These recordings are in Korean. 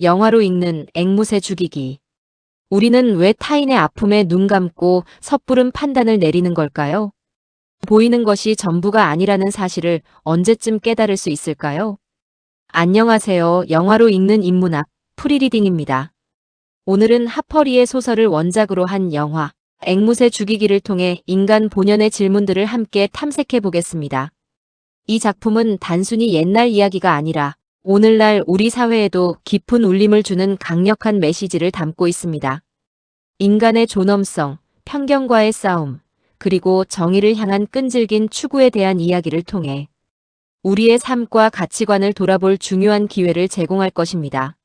영화로 읽는 앵무새 죽이기. 우리는 왜 타인의 아픔에 눈 감고 섣부른 판단을 내리는 걸까요? 보이는 것이 전부가 아니라는 사실을 언제쯤 깨달을 수 있을까요? 안녕하세요. 영화로 읽는 인문학 프리리딩입니다. 오늘은 하퍼리의 소설을 원작으로 한 영화 앵무새 죽이기를 통해 인간 본연의 질문들을 함께 탐색해 보겠습니다. 이 작품은 단순히 옛날 이야기가 아니라 오늘날 우리 사회에도 깊은 울림을 주는 강력한 메시지를 담고 있습니다. 인간의 존엄성, 편견과의 싸움, 그리고 정의를 향한 끈질긴 추구에 대한 이야기를 통해 우리의 삶과 가치관을 돌아볼 중요한 기회를 제공할 것입니다.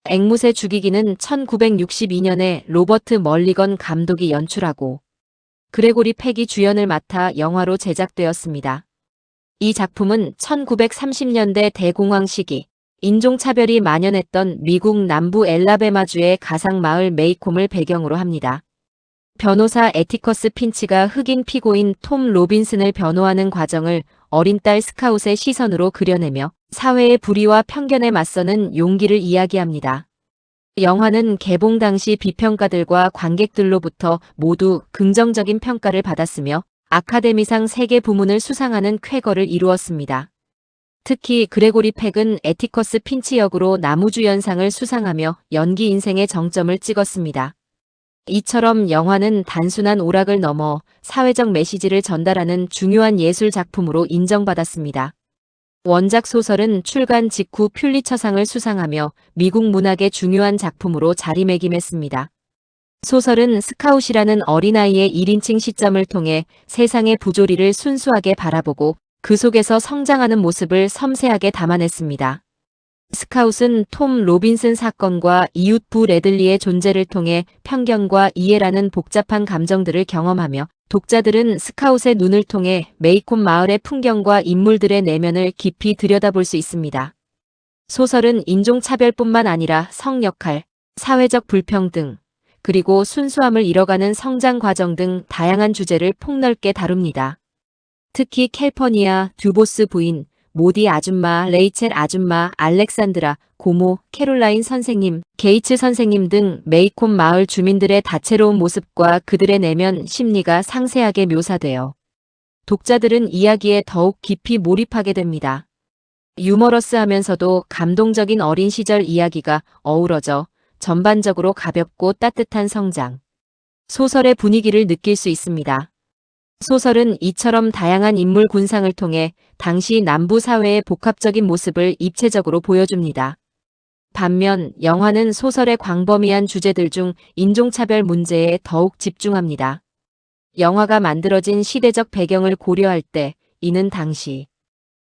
앵무새 죽이기는 1962년에 로버트 멀리건 감독이 연출하고 그레고리 팩이 주연을 맡아 영화로 제작되었습니다. 이 작품은 1930년대 대공황 시기 인종차별이 만연했던 미국 남부 엘라베마주의 가상마을 메이콤을 배경으로 합니다. 변호사 에티커스 핀치가 흑인 피고인 톰 로빈슨을 변호하는 과정을 어린 딸 스카웃의 시선으로 그려내며 사회의 불의와 편견에 맞서는 용기를 이야기합니다. 영화는 개봉 당시 비평가들과 관객들로부터 모두 긍정적인 평가를 받았으며 아카데미상 3개 부문을 수상하는 쾌거를 이루었습니다. 특히 그레고리 팩은 에티커스 핀치 역으로 나무주연상을 수상하며 연기 인생의 정점을 찍었습니다. 이처럼 영화는 단순한 오락을 넘어 사회적 메시지를 전달하는 중요한 예술 작품으로 인정받았습니다. 원작 소설은 출간 직후 퓰리처상을 수상하며 미국 문학의 중요한 작품으로 자리매김했습니다. 소설은 스카웃이라는 어린아이의 1인칭 시점을 통해 세상의 부조리를 순수하게 바라보고 그 속에서 성장하는 모습을 섬세하게 담아냈습니다. 스카웃은 톰 로빈슨 사건과 이웃부 레들리의 존재를 통해 편견과 이해라는 복잡한 감정들을 경험하며 독자들은 스카웃의 눈을 통해 메이콤 마을의 풍경과 인물들의 내면을 깊이 들여다볼 수 있습니다. 소설은 인종차별뿐만 아니라 성역할, 사회적 불평등, 그리고 순수함을 잃어가는 성장 과정 등 다양한 주제를 폭넓게 다룹니다. 특히 캘퍼니아, 듀보스 부인, 모디 아줌마, 레이첼 아줌마, 알렉산드라, 고모, 캐롤라인 선생님, 게이츠 선생님 등 메이콤 마을 주민들의 다채로운 모습과 그들의 내면 심리가 상세하게 묘사되어 독자들은 이야기에 더욱 깊이 몰입하게 됩니다. 유머러스하면서도 감동적인 어린 시절 이야기가 어우러져 전반적으로 가볍고 따뜻한 성장, 소설의 분위기를 느낄 수 있습니다. 소설은 이처럼 다양한 인물 군상을 통해 당시 남부 사회의 복합적인 모습을 입체적으로 보여줍니다. 반면 영화는 소설의 광범위한 주제들 중 인종차별 문제에 더욱 집중합니다. 영화가 만들어진 시대적 배경을 고려할 때 이는 당시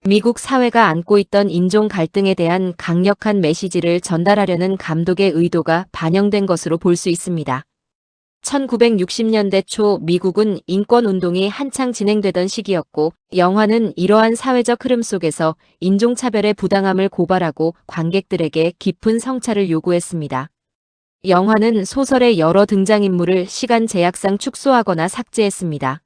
미국 사회가 안고 있던 인종 갈등에 대한 강력한 메시지를 전달하려는 감독의 의도가 반영된 것으로 볼 수 있습니다. 1960년대 초 미국은 인권운동이 한창 진행되던 시기였고 영화는 이러한 사회적 흐름 속에서 인종차별의 부당함을 고발하고 관객들에게 깊은 성찰을 요구했습니다. 영화는 소설의 여러 등장인물을 시간 제약상 축소하거나 삭제했습니다.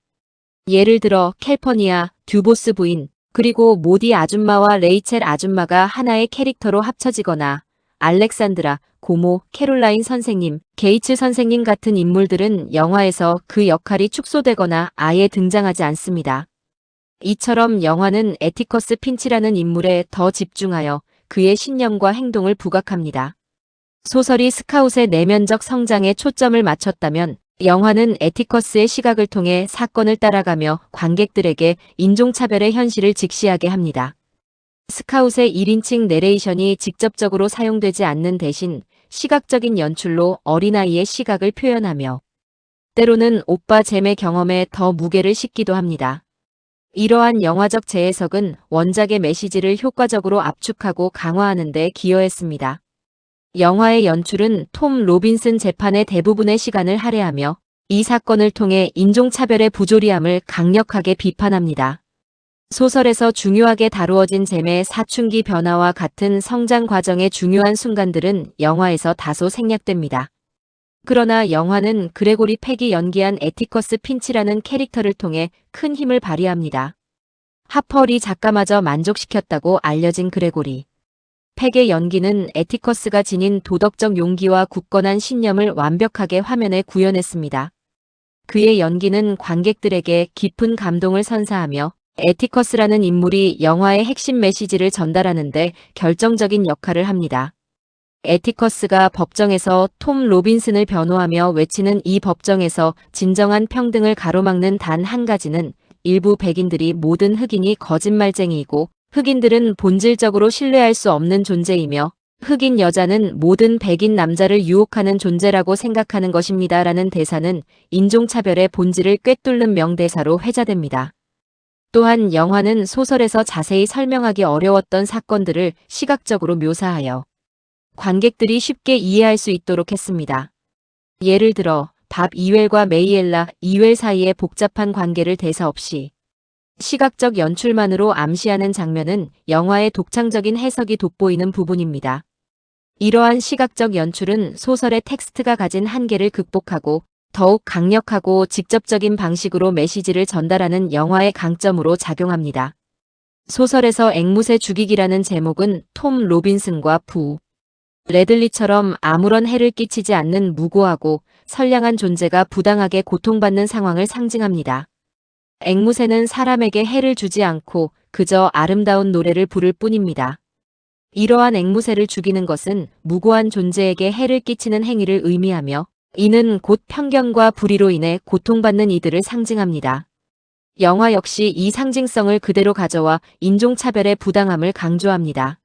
예를 들어 캘퍼니아, 듀보스 부인, 그리고 모디 아줌마와 레이첼 아줌마가 하나의 캐릭터로 합쳐지거나 알렉산드라, 고모, 캐롤라인 선생님, 게이츠 선생님 같은 인물들은 영화에서 그 역할이 축소되거나 아예 등장하지 않습니다. 이처럼 영화는 에티커스 핀치라는 인물에 더 집중하여 그의 신념과 행동을 부각합니다. 소설이 스카웃의 내면적 성장에 초점을 맞췄다면 영화는 에티커스의 시각을 통해 사건을 따라가며 관객들에게 인종차별의 현실을 직시하게 합니다. 스카웃의 1인칭 내레이션이 직접적으로 사용되지 않는 대신 시각적인 연출로 어린아이의 시각을 표현하며 때로는 오빠 잼의 경험에 더 무게를 싣기도 합니다. 이러한 영화적 재해석은 원작의 메시지를 효과적으로 압축하고 강화하는 데 기여했습니다. 영화의 연출은 톰 로빈슨 재판의 대부분의 시간을 할애하며 이 사건을 통해 인종차별의 부조리함을 강력하게 비판합니다. 소설에서 중요하게 다루어진 잼의 사춘기 변화와 같은 성장 과정의 중요한 순간들은 영화에서 다소 생략됩니다. 그러나 영화는 그레고리 팩이 연기한 에티커스 핀치라는 캐릭터를 통해 큰 힘을 발휘합니다. 하퍼리 작가마저 만족시켰다고 알려진 그레고리 팩의 연기는 애티커스가 지닌 도덕적 용기와 굳건한 신념을 완벽하게 화면에 구현했습니다. 그의 연기는 관객들에게 깊은 감동을 선사하며 애티커스라는 인물이 영화의 핵심 메시지를 전달하는데 결정적인 역할을 합니다. 애티커스가 법정에서 톰 로빈슨을 변호하며 외치는 이 법정에서 진정한 평등을 가로막는 단 한 가지는 일부 백인들이 모든 흑인이 거짓말쟁이이고 흑인들은 본질적으로 신뢰할 수 없는 존재이며 흑인 여자는 모든 백인 남자를 유혹하는 존재라고 생각하는 것입니다. 라는 대사는 인종차별의 본질을 꿰뚫는 명대사로 회자됩니다. 또한 영화는 소설에서 자세히 설명하기 어려웠던 사건들을 시각적으로 묘사하여 관객들이 쉽게 이해할 수 있도록 했습니다. 예를 들어 밥 이웰과 메이엘라 이웰 사이의 복잡한 관계를 대사 없이 시각적 연출만으로 암시하는 장면은 영화의 독창적인 해석이 돋보이는 부분입니다. 이러한 시각적 연출은 소설의 텍스트가 가진 한계를 극복하고 더욱 강력하고 직접적인 방식으로 메시지를 전달하는 영화의 강점으로 작용합니다. 소설에서 앵무새 죽이기라는 제목은 톰 로빈슨과 부 레들리처럼 아무런 해를 끼치지 않는 무고하고 선량한 존재가 부당하게 고통받는 상황을 상징합니다. 앵무새는 사람에게 해를 주지 않고 그저 아름다운 노래를 부를 뿐입니다. 이러한 앵무새를 죽이는 것은 무고한 존재에게 해를 끼치는 행위를 의미하며 이는 곧 편견과 불의로 인해 고통받는 이들을 상징합니다. 영화 역시 이 상징성을 그대로 가져와 인종차별의 부당함을 강조합니다.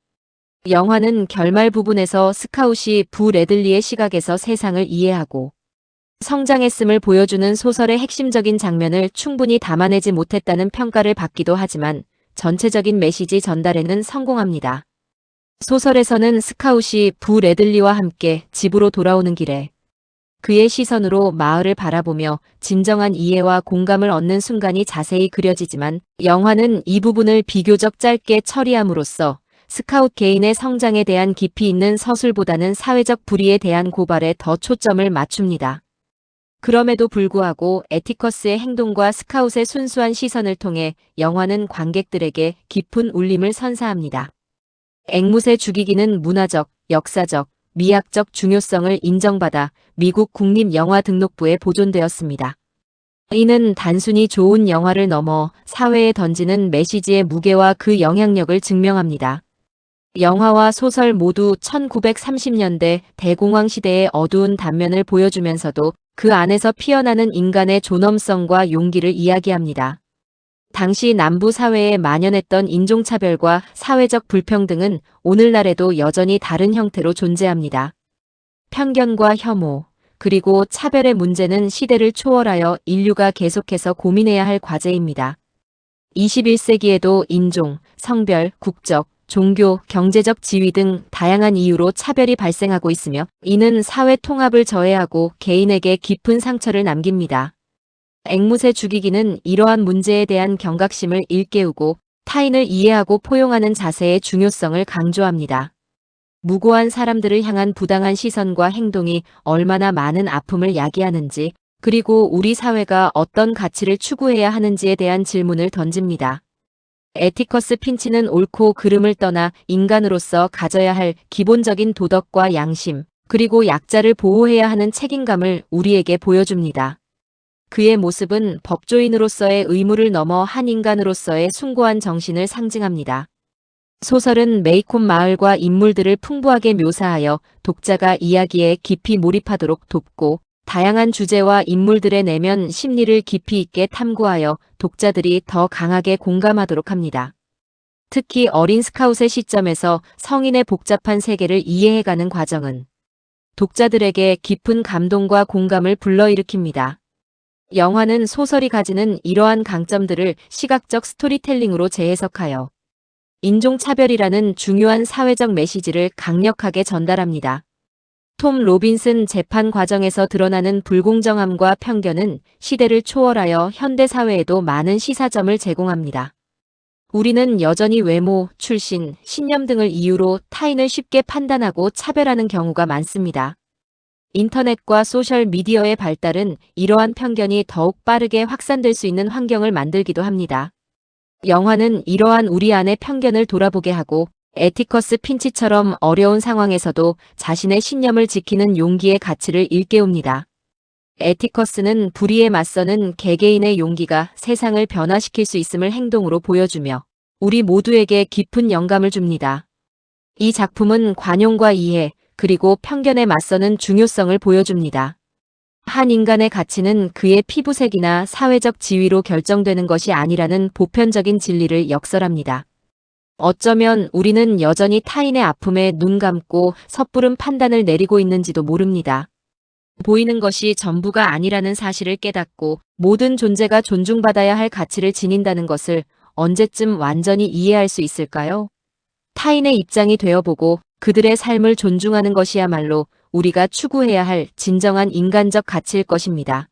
영화는 결말 부분에서 스카웃이 부 레들리의 시각에서 세상을 이해하고 성장했음을 보여주는 소설의 핵심적인 장면을 충분히 담아내지 못했다는 평가를 받기도 하지만 전체적인 메시지 전달에는 성공합니다. 소설에서는 스카웃이 부 레들리와 함께 집으로 돌아오는 길에 그의 시선으로 마을을 바라보며 진정한 이해와 공감을 얻는 순간이 자세히 그려지지만 영화는 이 부분을 비교적 짧게 처리함으로써 스카웃 개인의 성장에 대한 깊이 있는 서술보다는 사회적 불의에 대한 고발에 더 초점을 맞춥니다. 그럼에도 불구하고 애티커스의 행동과 스카웃의 순수한 시선을 통해 영화는 관객들에게 깊은 울림을 선사합니다. 앵무새 죽이기는 문화적, 역사적, 미학적 중요성을 인정받아 미국 국립영화등록부에 보존되었습니다. 이는 단순히 좋은 영화를 넘어 사회에 던지는 메시지의 무게와 그 영향력을 증명합니다. 영화와 소설 모두 1930년대 대공황 시대의 어두운 단면을 보여주면서도 그 안에서 피어나는 인간의 존엄성과 용기를 이야기합니다. 당시 남부 사회에 만연했던 인종차별과 사회적 불평등은 오늘날에도 여전히 다른 형태로 존재합니다. 편견과 혐오, 그리고 차별의 문제는 시대를 초월하여 인류가 계속해서 고민해야 할 과제입니다. 21세기에도 인종, 성별, 국적, 종교, 경제적 지위 등 다양한 이유로 차별이 발생하고 있으며 이는 사회 통합을 저해하고 개인에게 깊은 상처를 남깁니다. 앵무새 죽이기는 이러한 문제에 대한 경각심을 일깨우고 타인을 이해하고 포용하는 자세의 중요성을 강조합니다. 무고한 사람들을 향한 부당한 시선과 행동이 얼마나 많은 아픔을 야기하는지 그리고 우리 사회가 어떤 가치를 추구해야 하는지에 대한 질문을 던집니다. 애티커스 핀치는 옳고 그름을 떠나 인간으로서 가져야 할 기본적인 도덕과 양심, 그리고 약자를 보호해야 하는 책임감을 우리에게 보여줍니다. 그의 모습은 법조인으로서의 의무를 넘어 한 인간으로서의 숭고한 정신을 상징합니다. 소설은 메이콤 마을과 인물들을 풍부하게 묘사하여 독자가 이야기에 깊이 몰입하도록 돕고 다양한 주제와 인물들의 내면 심리를 깊이 있게 탐구하여 독자들이 더 강하게 공감하도록 합니다. 특히 어린 스카웃의 시점에서 성인의 복잡한 세계를 이해해가는 과정은 독자들에게 깊은 감동과 공감을 불러일으킵니다. 영화는 소설이 가지는 이러한 강점들을 시각적 스토리텔링으로 재해석하여 인종차별이라는 중요한 사회적 메시지를 강력하게 전달합니다. 톰 로빈슨 재판 과정에서 드러나는 불공정함과 편견은 시대를 초월하여 현대 사회에도 많은 시사점을 제공합니다. 우리는 여전히 외모, 출신, 신념 등을 이유로 타인을 쉽게 판단하고 차별하는 경우가 많습니다. 인터넷과 소셜미디어의 발달은 이러한 편견이 더욱 빠르게 확산될 수 있는 환경을 만들기도 합니다. 영화는 이러한 우리 안의 편견을 돌아보게 하고 에티커스 핀치처럼 어려운 상황에서도 자신의 신념을 지키는 용기의 가치를 일깨웁니다. 에티커스는 불의에 맞서는 개개인의 용기가 세상을 변화시킬 수 있음을 행동으로 보여주며 우리 모두에게 깊은 영감을 줍니다. 이 작품은 관용과 이해, 그리고 편견에 맞서는 중요성을 보여줍니다. 한 인간의 가치는 그의 피부색이나 사회적 지위로 결정되는 것이 아니라는 보편적인 진리를 역설합니다. 어쩌면 우리는 여전히 타인의 아픔에 눈 감고 섣부른 판단을 내리고 있는지도 모릅니다. 보이는 것이 전부가 아니라는 사실을 깨닫고 모든 존재가 존중받아야 할 가치를 지닌다는 것을 언제쯤 완전히 이해할 수 있을까요? 타인의 입장이 되어보고 그들의 삶을 존중하는 것이야말로 우리가 추구해야 할 진정한 인간적 가치일 것입니다.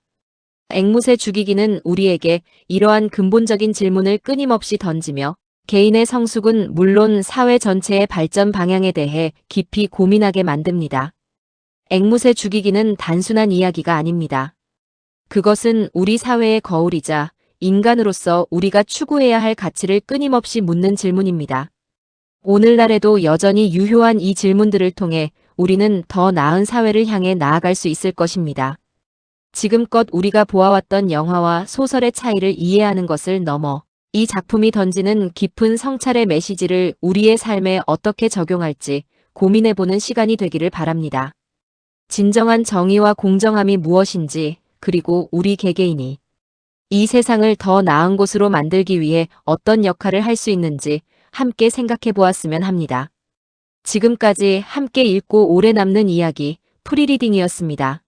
앵무새 죽이기는 우리에게 이러한 근본적인 질문을 끊임없이 던지며 개인의 성숙은 물론 사회 전체의 발전 방향에 대해 깊이 고민하게 만듭니다. 앵무새 죽이기는 단순한 이야기가 아닙니다. 그것은 우리 사회의 거울이자 인간으로서 우리가 추구해야 할 가치를 끊임없이 묻는 질문입니다. 오늘날에도 여전히 유효한 이 질문들을 통해 우리는 더 나은 사회를 향해 나아갈 수 있을 것입니다. 지금껏 우리가 보아왔던 영화와 소설의 차이를 이해하는 것을 넘어 이 작품이 던지는 깊은 성찰의 메시지를 우리의 삶에 어떻게 적용할지 고민해보는 시간이 되기를 바랍니다. 진정한 정의와 공정함이 무엇인지, 그리고 우리 개개인이 이 세상을 더 나은 곳으로 만들기 위해 어떤 역할을 할 수 있는지 함께 생각해 보았으면 합니다. 지금까지 함께 읽고 오래 남는 이야기 프리리딩이었습니다.